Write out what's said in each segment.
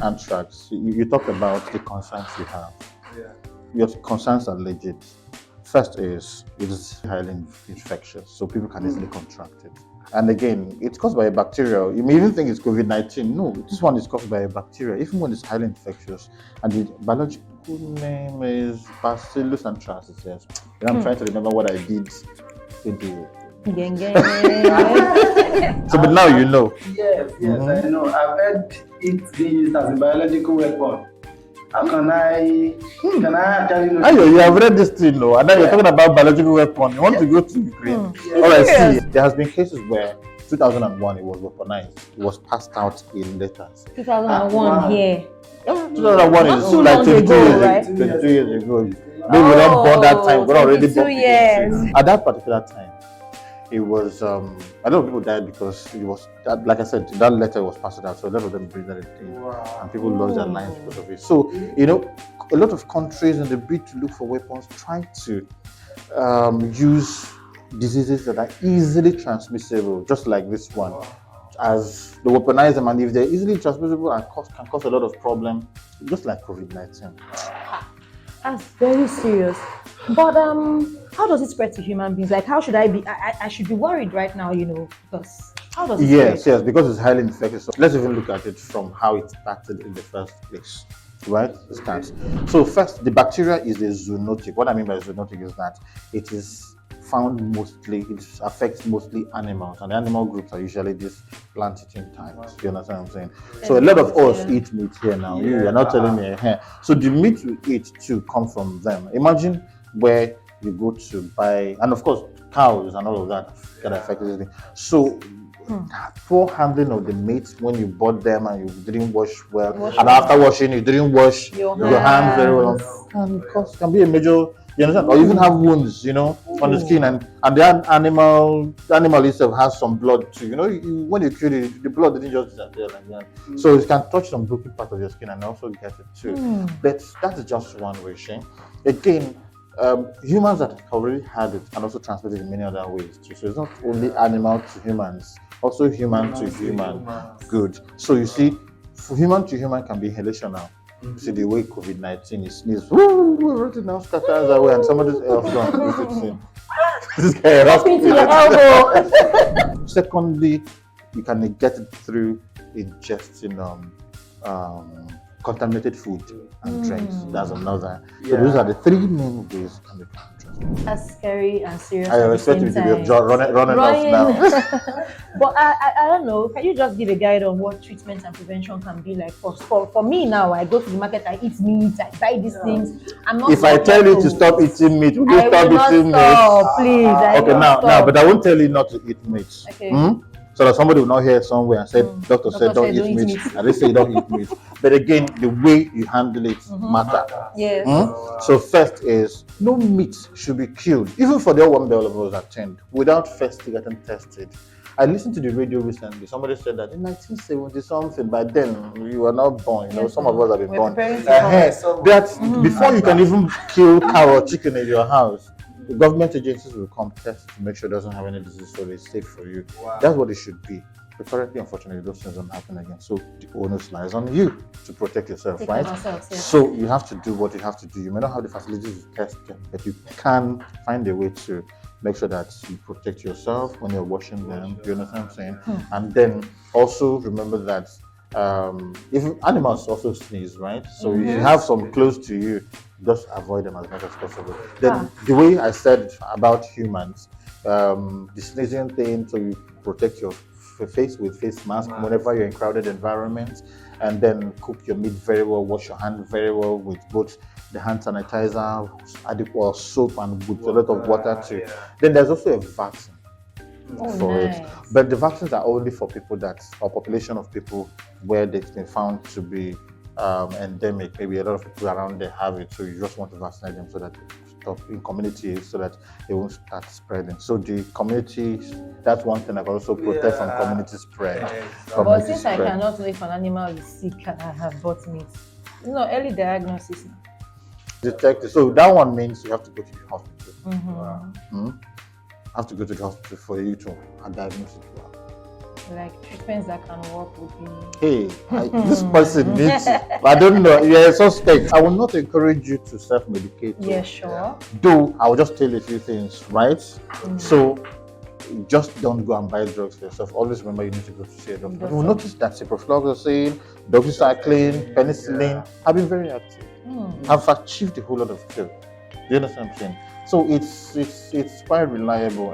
anthrax, you talk about the concerns you have. Yeah. Your concerns are legit. First is it is highly infectious, so people can easily contract it. And again, it's caused by a bacteria. You may even think it's COVID-19. No, this one is caused by a bacteria, even when it's highly infectious. And the biological name is Bacillus anthracis. Yes. And I'm trying to remember what I did. So, but now you know. Yes, I know. I've heard it being used as a biological weapon. How can I actually know? You have read this thing, no? And now you're talking about biological weapon. You want to go to Ukraine? All right, see, there has been cases where 2001 it was weaponized. It was passed out in letters. 2001 here. 2001 is too like long 22 ago, years, right? 22 years ago. Maybe we don't born that time. We're already 22 born. years. At that particular time, it was a lot of people died because it was that, like I said, that letter was passed out, so a lot of them breathed it in, and people lost their lives because of it. So a lot of countries in the bid to look for weapons try to use diseases that are easily transmissible, just like this one, as they weaponize them, and if they're easily transmissible and can cause a lot of problem, just like COVID-19. That's very serious. But how does it spread to human beings? Like, how should I be? I should be worried right now, because how does it spread? Yes, because it's highly infectious. So let's even look at it from how it started in the first place, right? It starts. So first, the bacteria is a zoonotic. What I mean by zoonotic is that it is found mostly, it affects mostly animals, and the animal groups are usually these plant-eating types. You understand what I'm saying? So a lot of us eat meat here now. You're not telling me here. So the meat we eat too come from them. Imagine where you go to buy, and of course cows and all of that get affected. So poor handling of the meat when you bought them and you didn't wash well, and after washing you didn't wash your hands very well, can be a major. You understand? Or even have wounds, on the skin, and the animal itself has some blood too. When you kill it, the blood didn't just disappear like that. So it can touch some broken part of your skin and also get it too. But that is just one way, Shane. Again, humans that have already had it can also transmit it in many other ways too. So it's not only animal to humans, also human to human. Good. So you see, human to human can be inhalation now. See the way COVID-19 is sneezed, everything now scatters away, and somebody else gone. This guy Nothing to your elbow. Secondly, you can get it through ingesting contaminated food and drinks. That's another. So those are the three main ways you can be transmitted. That's scary and serious. I expect you to be running off now. But I don't know. Can you just give a guide on what treatment and prevention can be like for me now? I go to the market, I eat meat, I buy these things. I'm not. If I tell you to stop eating meat, will you stop eating meat? Please. Okay, now, but I won't tell you not to eat meat. Okay. So that somebody will not hear somewhere and say, Doctor said don't eat meat. And they say don't eat meat. But again, the way you handle it matter. Yes. So first is no meat should be killed, even for the one all of us attend, without first getting tested. I listened to the radio recently. Somebody said that in 1970 something, by then you were not born. Some of us have been born. That before you can even kill cow or chicken in your house, the government agencies will come test to make sure it doesn't have any disease, so it's safe for you. That's what it should be. But currently, unfortunately, those things don't happen again. So the onus lies on you to protect yourself, right? So you have to do what you have to do. You may not have the facilities to test them, but you can find a way to make sure that you protect yourself when you're washing them. You understand what I'm saying? And then also remember that if animals also sneeze, right? So if you have some close to you, just avoid them as much as possible. Then the way I said about humans, the sneezing thing, so you protect your face with face mask whenever you're in crowded environments, and then cook your meat very well, wash your hand very well with both the hand sanitizer, adequate soap, and with a lot of water too. Then there's also a vaccine for it, but the vaccines are only for people or population of people where they've been found to be endemic. Maybe a lot of people around there have it, so you just want to vaccinate them so that stop in communities, so that they won't start spreading. So the communities, that's one thing I can also protect from community spread. But since I cannot know if an animal is sick and I have bought meat, early diagnosis now. Detect it. So that one means you have to go to the hospital. Have to go to the hospital for you to diagnose it well. Like treatments that can work would be. Hey, this person needs. I don't know. You're a suspect. I will not encourage you to self-medicate. Yeah, sure. Though I will just tell you a few things, right? So just don't go and buy drugs for yourself. Always remember you need to go to see a doctor. You will notice that ciprofloxacin, doxycycline, penicillin have been very active. Have achieved a whole lot of cure. Do you understand what I'm saying? So it's quite reliable,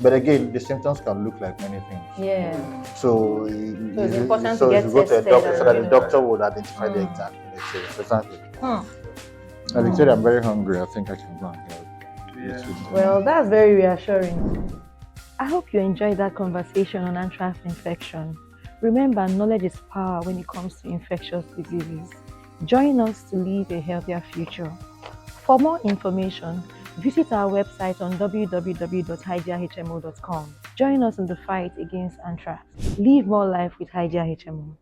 but again, the symptoms can look like many things. Yeah. So it's important to if get you go to a tested doctor so that and, the doctor would identify the exact disease. Exactly. And Victoria, I'm very hungry. I think I can go and help. Well, that's very reassuring. I hope you enjoyed that conversation on anthrax infection. Remember, knowledge is power when it comes to infectious diseases. Join us to live a healthier future. For more information, visit our website on www.hygeia.com. Join us in the fight against anthrax. Live more life with Hygeia HMO.